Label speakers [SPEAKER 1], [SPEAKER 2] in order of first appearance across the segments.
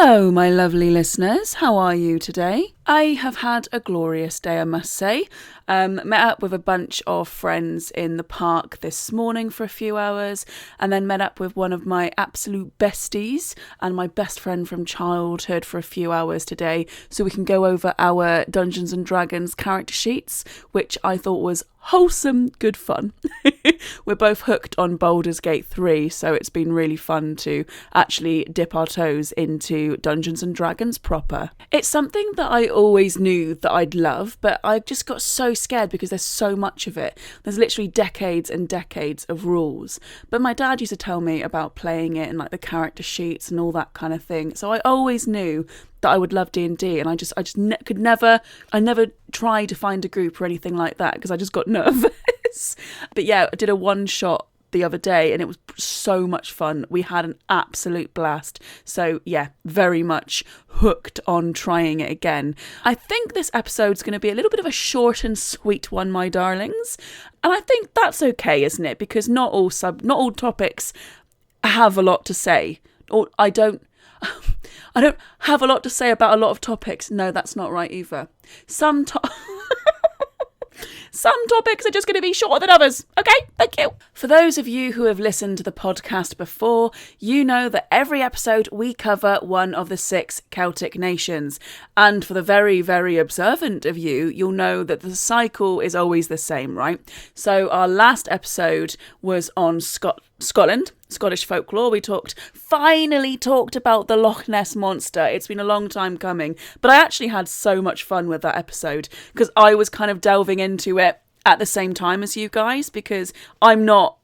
[SPEAKER 1] Hello, my lovely listeners. How are you today? I have had a glorious day, I must say. Met up with a bunch of friends in the park this morning for a few hours, and then met up with one of my absolute besties and my best friend from childhood for a few hours today, so we can go over our Dungeons and Dragons character sheets, which I thought was wholesome, good fun. We're both hooked on Baldur's Gate 3, so it's been really fun to actually dip our toes into Dungeons and Dragons proper. It's something that I always knew that I'd love, but I just got so scared because there's so much of it. There's literally decades and decades of rules. But my dad used to tell me about playing it and like the character sheets and all that kind of thing. So I always knew that I would love D&D, and I never tried to find a group or anything like that because I just got nervous. But yeah, I did a one shot the other day and it was so much fun. We had an absolute blast. So yeah, very much hooked on trying it again. I think this episode's going to be a little bit of a short and sweet one, my darlings. And I think that's okay, isn't it? Because not all topics have a lot to say. Or I don't have a lot to say about a lot of topics. No, that's not right either. Some topics are just going to be shorter than others. Okay, thank you. For those of you who have listened to the podcast before, you know that every episode we cover one of the 6 Celtic nations. And for the very, very observant of you, you'll know that the cycle is always the same, right? So our last episode was on Scotland, Scottish folklore. We finally talked about the Loch Ness Monster. It's been a long time coming, but I actually had so much fun with that episode because I was kind of delving into it at the same time as you guys, because I'm not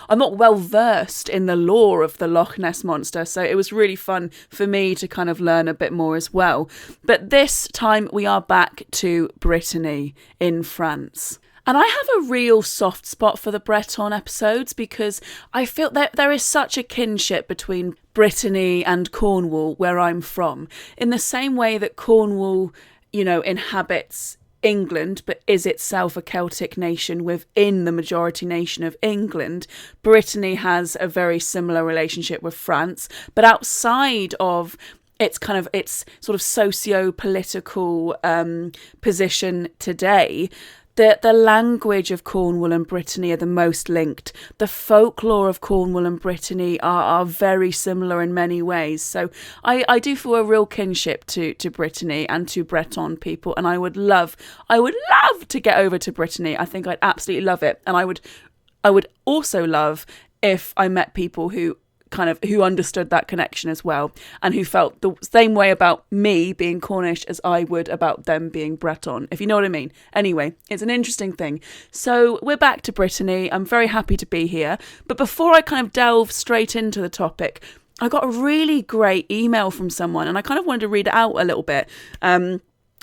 [SPEAKER 1] well versed in the lore of the Loch Ness Monster, so it was really fun for me to kind of learn a bit more as well. But this time we are back to Brittany in France. And I have a real soft spot for the Breton episodes because I feel that there is such a kinship between Brittany and Cornwall, where I'm from. In the same way that Cornwall, inhabits England, but is itself a Celtic nation within the majority nation of England, Brittany has a very similar relationship with France. But outside of its sort of socio-political position today, the language of Cornwall and Brittany are the most linked. The folklore of Cornwall and Brittany are very similar in many ways. So I do feel a real kinship to Brittany and to Breton people. And I would love to get over to Brittany. I think I'd absolutely love it. And I would also love if I met people who understood that connection as well, and who felt the same way about me being Cornish as I would about them being Breton, if you know what I mean. Anyway, it's an interesting thing. So we're back to Brittany. I'm very happy to be here. But before I kind of delve straight into the topic, I got a really great email from someone, and I kind of wanted to read it out a little bit.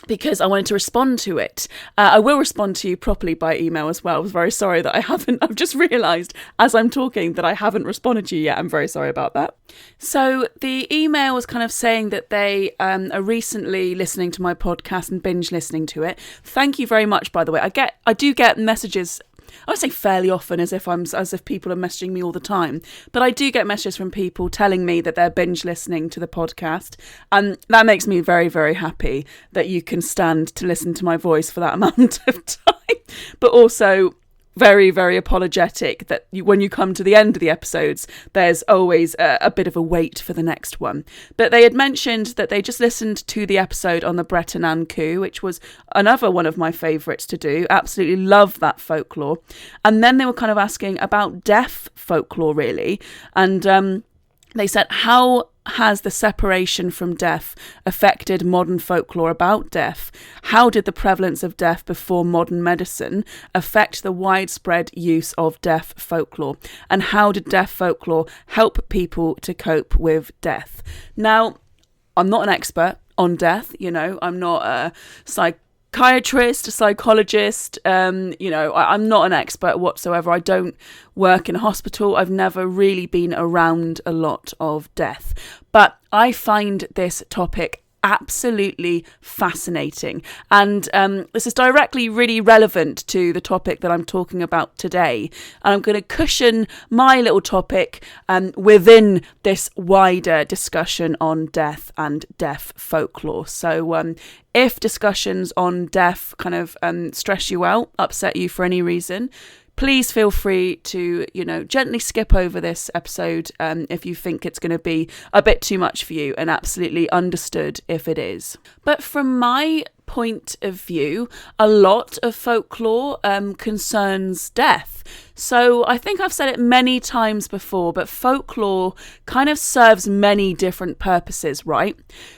[SPEAKER 1] Because I wanted to respond to it. I will respond to you properly by email as well. I was very sorry that I haven't. I've just realised as I'm talking that I haven't responded to you yet. I'm very sorry about that. So the email was kind of saying that they are recently listening to my podcast and binge listening to it. Thank you very much, by the way. I do get messages. I would say fairly often, as if people are messaging me all the time. But I do get messages from people telling me that they're binge listening to the podcast. And that makes me very, very happy that you can stand to listen to my voice for that amount of time. But also very, very apologetic that when you come to the end of the episodes, there's always a bit of a wait for the next one. But they had mentioned that they just listened to the episode on the Breton Iannic-ann-ôd, which was another one of my favourites to do. Absolutely love that folklore. And then they were kind of asking about deaf folklore, really. And they said, how has the separation from death affected modern folklore about death? How did the prevalence of death before modern medicine affect the widespread use of deaf folklore? And how did deaf folklore help people to cope with death? Now, I'm not an expert on death, I'm not a psychiatrist, a psychologist, I'm not an expert whatsoever. I don't work in a hospital. I've never really been around a lot of death. But I find this topic absolutely fascinating. And this is directly really relevant to the topic that I'm talking about today. And I'm going to cushion my little topic within this wider discussion on death and deaf folklore. So if discussions on death kind of stress you out, upset you for any reason, please feel free to, gently skip over this episode if you think it's going to be a bit too much for you, and absolutely understood if it is. But from my point of view, a lot of folklore concerns death. So I think I've said it many times before, but folklore kind of serves many different purposes, right?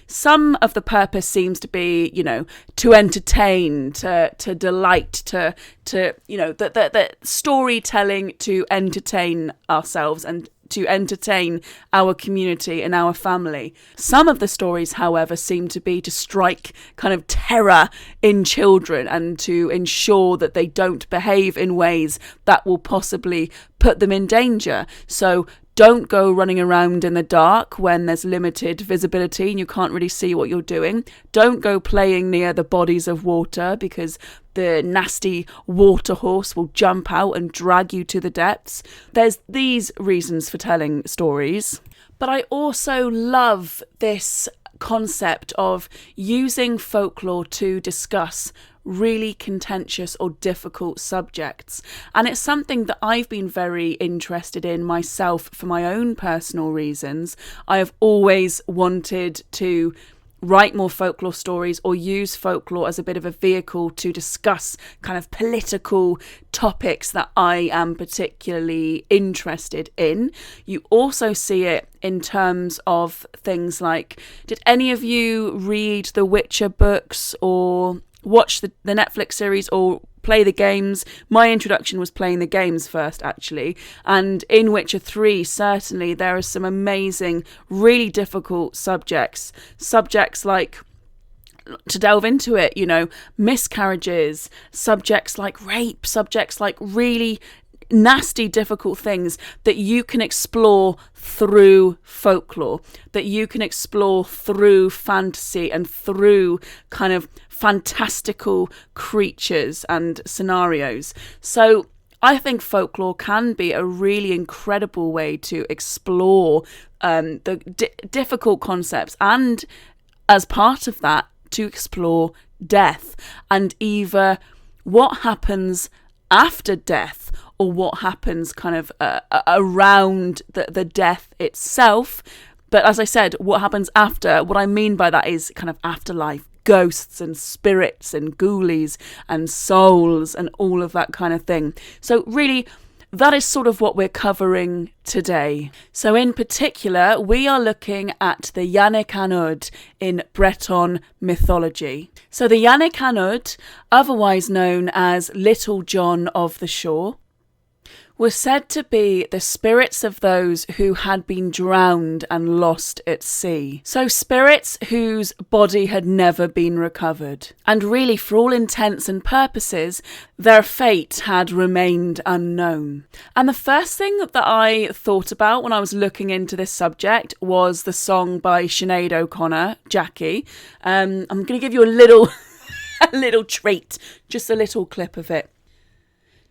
[SPEAKER 1] Some of the purpose seems to be, to entertain, to delight, to the storytelling to entertain ourselves and to entertain our community and our family. Some of the stories, however, seem to be to strike kind of terror in children and to ensure that they don't behave in ways that will possibly put them in danger. So don't go running around in the dark when there's limited visibility and you can't really see what you're doing. Don't go playing near the bodies of water because the nasty water horse will jump out and drag you to the depths. There's these reasons for telling stories. But I also love this concept of using folklore to discuss really contentious or difficult subjects. And it's something that I've been very interested in myself for my own personal reasons. I have always wanted to write more folklore stories or use folklore as a bit of a vehicle to discuss kind of political topics that I am particularly interested in. You also see it in terms of things like, did any of you read the Witcher books or watch the Netflix series or play the games? My introduction was playing the games first, actually. And in Witcher 3, certainly, there are some amazing, really difficult subjects. Subjects like, to delve into it, miscarriages, subjects like rape, subjects like really nasty, difficult things that you can explore through folklore, that you can explore through fantasy and through kind of fantastical creatures and scenarios. So I think folklore can be a really incredible way to explore the difficult concepts, and as part of that, to explore death and either what happens after death or what happens kind of around the death itself. But as I said, what happens after, what I mean by that is kind of afterlife, ghosts and spirits and ghoulies and souls and all of that kind of thing. So really, that is sort of what we're covering today. So in particular, we are looking at the Iannic-ann-ôd in Breton mythology. So the Iannic-ann-ôd, otherwise known as Little John of the Shore, was said to be the spirits of those who had been drowned and lost at sea. So spirits whose body had never been recovered. And really, for all intents and purposes, their fate had remained unknown. And the first thing that I thought about when I was looking into this subject was the song by Sinead O'Connor, Jackie. I'm going to give you a little treat, just a little clip of it.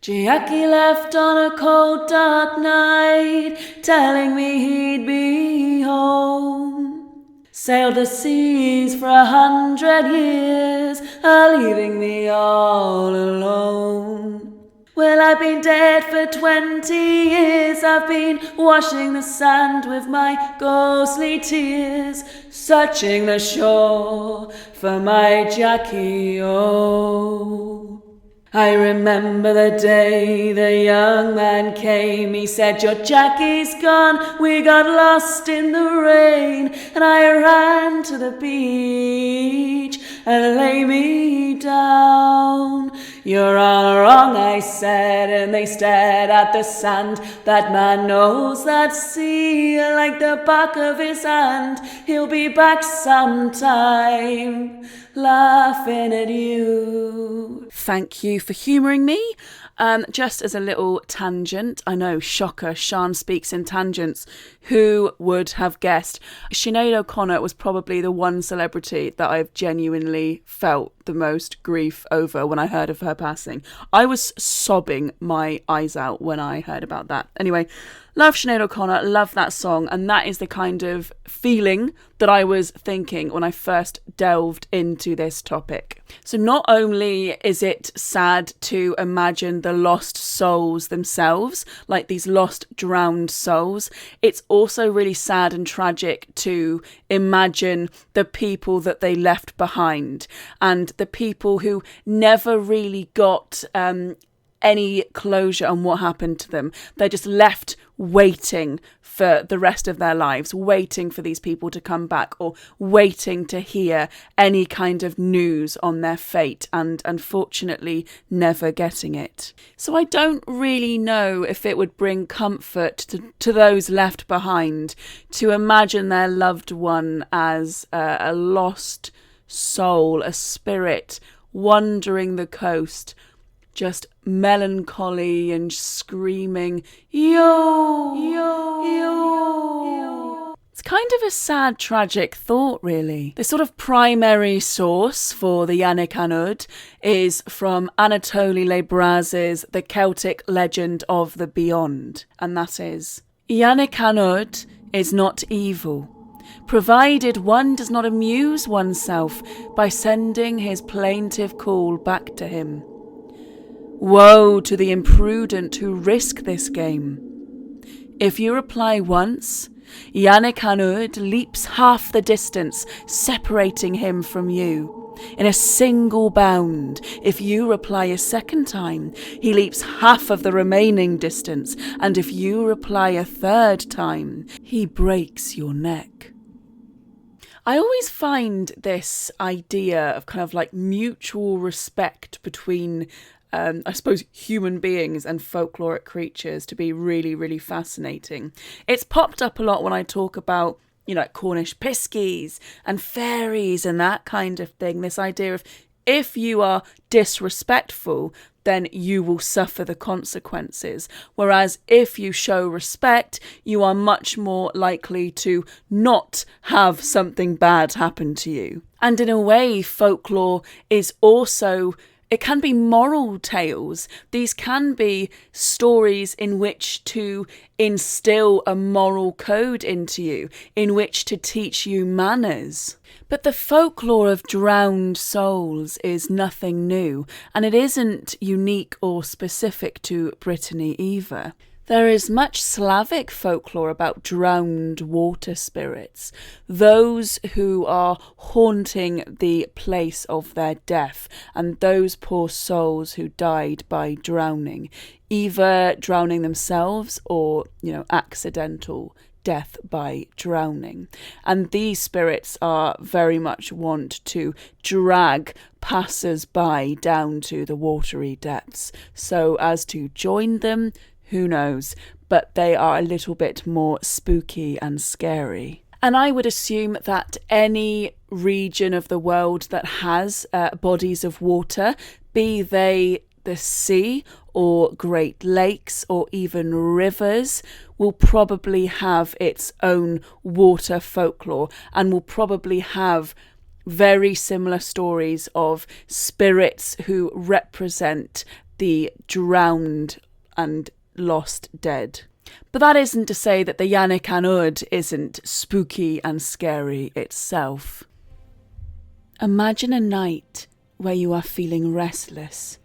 [SPEAKER 1] Jackie left on a cold dark night, telling me he'd be home. Sailed the seas for 100 years, leaving me all alone. Well, I've been dead for 20 years, I've been washing the sand with my ghostly tears, searching the shore for my Jackie, oh. I remember the day the young man came. He said, your Jackie's gone, we got lost in the rain. And I ran to the beach and lay me down. You're all wrong, I said, and they stared at the sand. That man knows that sea like the back of his hand. He'll be back sometime, laughing at you. Thank you for humouring me. Just as a little tangent, I know, shocker, Sian speaks in tangents. Who would have guessed? Sinead O'Connor was probably the one celebrity that I've genuinely felt the most grief over when I heard of her passing. I was sobbing my eyes out when I heard about that. Anyway, love Sinead O'Connor, love that song, and that is the kind of feeling that I was thinking when I first delved into this topic. So not only is it sad to imagine the lost souls themselves, like these lost drowned souls, it's also really sad and tragic to imagine the people that they left behind and the people who never really got any closure on what happened to them. They're just left waiting for the rest of their lives, waiting for these people to come back or waiting to hear any kind of news on their fate and unfortunately never getting it. So I don't really know if it would bring comfort to those left behind to imagine their loved one as a lost soul, a spirit wandering the coast, just melancholy and screaming, yo, yo, yo. It's kind of a sad, tragic thought, really. The sort of primary source for the Iannic-ann-ôd is from Anatoly Lebraz's The Celtic Legend of the Beyond, and that is, Iannic-ann-ôd is not evil, provided one does not amuse oneself by sending his plaintive call back to him. Woe to the imprudent who risk this game. If you reply once, Iannic-ann-ôd leaps half the distance, separating him from you. In a single bound, if you reply a second time, he leaps half of the remaining distance, and if you reply a third time, he breaks your neck. I always find this idea of kind of like mutual respect between I suppose human beings and folkloric creatures to be really, really fascinating. It's popped up a lot when I talk about, like Cornish piskies and fairies and that kind of thing. This idea of if you are disrespectful, then you will suffer the consequences. Whereas if you show respect, you are much more likely to not have something bad happen to you. And in a way, folklore is also, it can be moral tales. These can be stories in which to instill a moral code into you, in which to teach you manners. But the folklore of drowned souls is nothing new, and it isn't unique or specific to Brittany either. There is much Slavic folklore about drowned water spirits, those who are haunting the place of their death, and those poor souls who died by drowning, either drowning themselves or, accidental death by drowning. And these spirits are very much wont to drag passers-by down to the watery depths so as to join them. Who knows, but they are a little bit more spooky and scary. And I would assume that any region of the world that has bodies of water, be they the sea or Great Lakes or even rivers, will probably have its own water folklore and will probably have very similar stories of spirits who represent the drowned and lost dead. But that isn't to say that the Iannic-ann-ôd isn't spooky and scary itself. Imagine a night where you are feeling restless,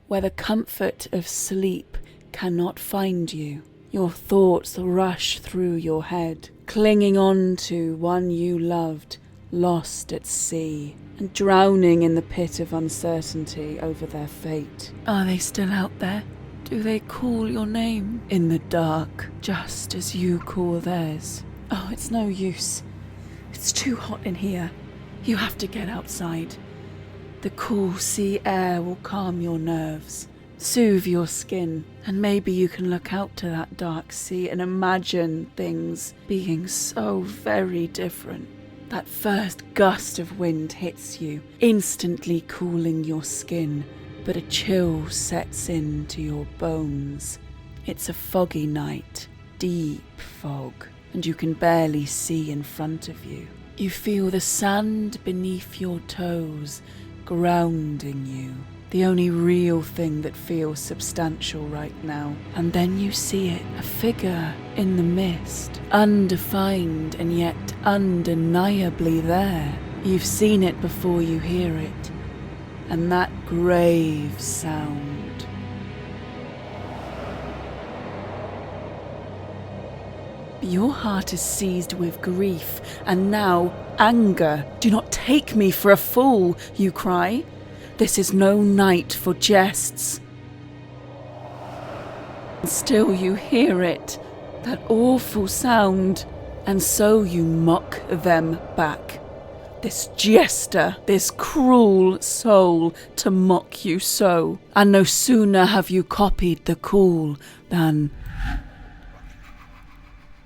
[SPEAKER 1] where the comfort of sleep cannot find you. Your thoughts rush through your head, clinging on to one you loved, lost at sea, and drowning in the pit of uncertainty over their fate. Are they still out there? Do they call your name in the dark, just as you call theirs? Oh, it's no use. It's too hot in here. You have to get outside. The cool sea air will calm your nerves, soothe your skin, and maybe you can look out to that dark sea and imagine things being so very different. That first gust of wind hits you, instantly cooling your skin, but a chill sets into your bones. It's a foggy night, deep fog, and you can barely see in front of you. You feel the sand beneath your toes grounding you, the only real thing that feels substantial right now. And then you see it, a figure in the mist, undefined and yet undeniably there. You've seen it before you hear it, and that grave sound. Your heart is seized with grief, and now anger. "Do not take me for a fool," you cry. "This is no night for jests." Still you hear it, that awful sound, and so you mock them back. This jester, this cruel soul, to mock you so. And no sooner have you copied the call than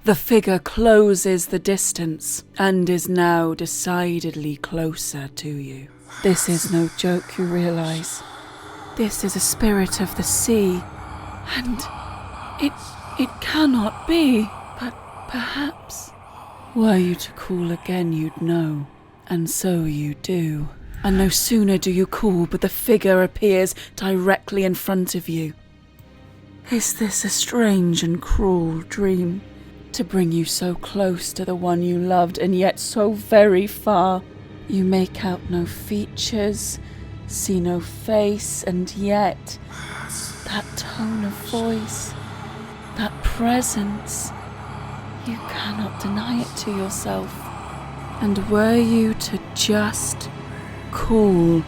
[SPEAKER 1] the figure closes the distance and is now decidedly closer to you. This is no joke, you realise. This is a spirit of the sea, and it cannot be. But perhaps, were you to call again, you'd know. And so you do. And no sooner do you call, but the figure appears directly in front of you. Is this a strange and cruel dream? To bring you so close to the one you loved, and yet so very far. You make out no features, see no face, and yet that tone of voice, that presence, you cannot deny it to yourself. And were you to just call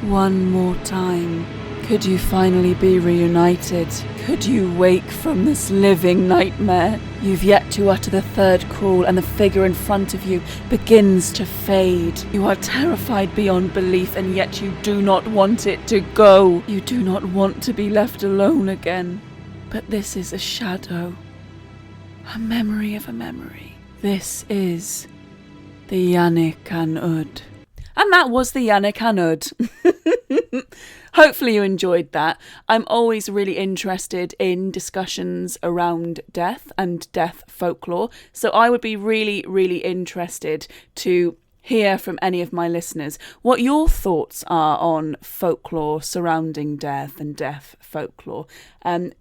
[SPEAKER 1] one more time, could you finally be reunited? Could you wake from this living nightmare? You've yet to utter the third call, and the figure in front of you begins to fade. You are terrified beyond belief, and yet you do not want it to go. You do not want to be left alone again. But this is a shadow, a memory of a memory. This is the Iannic-ann-ôd. And that was the Iannic-ann-ôd. Hopefully you enjoyed that. I'm always really interested in discussions around death and death folklore. So I would be really, really interested to hear from any of my listeners what your thoughts are on folklore surrounding death and death folklore.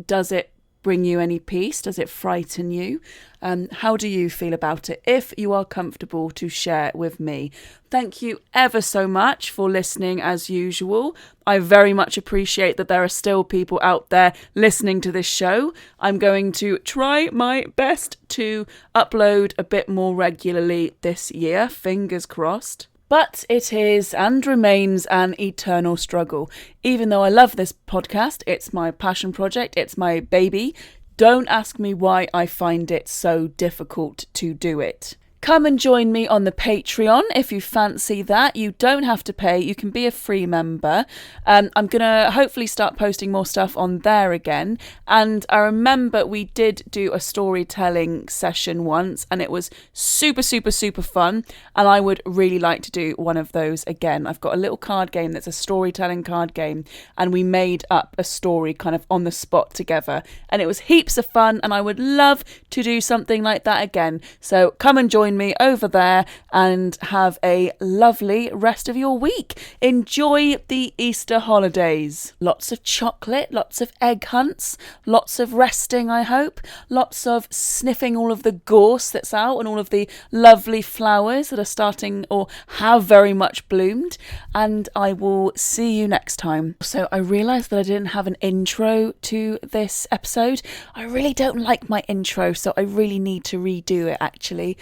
[SPEAKER 1] Does it bring you any peace? Does it frighten you? How do you feel about it? If you are comfortable to share with me. Thank you ever so much for listening as usual. I very much appreciate that there are still people out there listening to this show. I'm going to try my best to upload a bit more regularly this year, fingers crossed. But it is and remains an eternal struggle. Even though I love this podcast, it's my passion project, it's my baby. Don't ask me why I find it so difficult to do it. Come and join me on the Patreon if you fancy that. You don't have to pay. You can be a free member. I'm going to hopefully start posting more stuff on there again. And I remember we did do a storytelling session once, and it was super, super, super fun. And I would really like to do one of those again. I've got a little card game that's a storytelling card game, and we made up a story kind of on the spot together. And it was heaps of fun, and I would love to do something like that again. So come and join me over there and have a lovely rest of your week. Enjoy the Easter holidays. Lots of chocolate, lots of egg hunts, lots of resting, I hope, lots of sniffing all of the gorse that's out and all of the lovely flowers that are starting or have very much bloomed, and I will see you next time. So I realised that I didn't have an intro to this episode. I really don't like my intro, so I really need to redo it actually.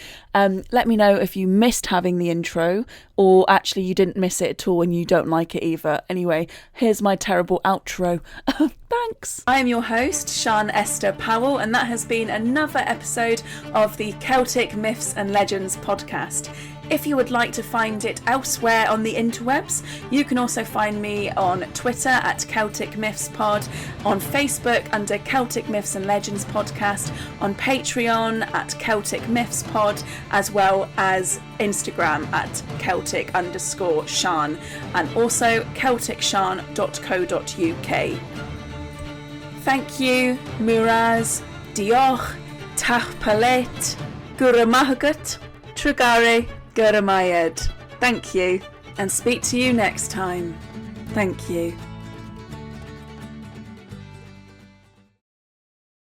[SPEAKER 1] Let me know if you missed having the intro, or actually you didn't miss it at all and you don't like it either. Anyway, here's my terrible outro. Thanks. I am your host, Sian Esther Powell, and that has been another episode of the Celtic Myths and Legends podcast. If you would like to find it elsewhere on the interwebs, you can also find me on Twitter at Celtic Myths Pod, on Facebook under Celtic Myths and Legends Podcast, on Patreon at Celtic Myths Pod, as well as Instagram at Celtic_Shan, and also CelticShan.co.uk. Thank you, Muraz, Diolch, Tachpalet, Guramahagat, Tragare, Guramayed. Thank you, and speak to you next time. Thank you.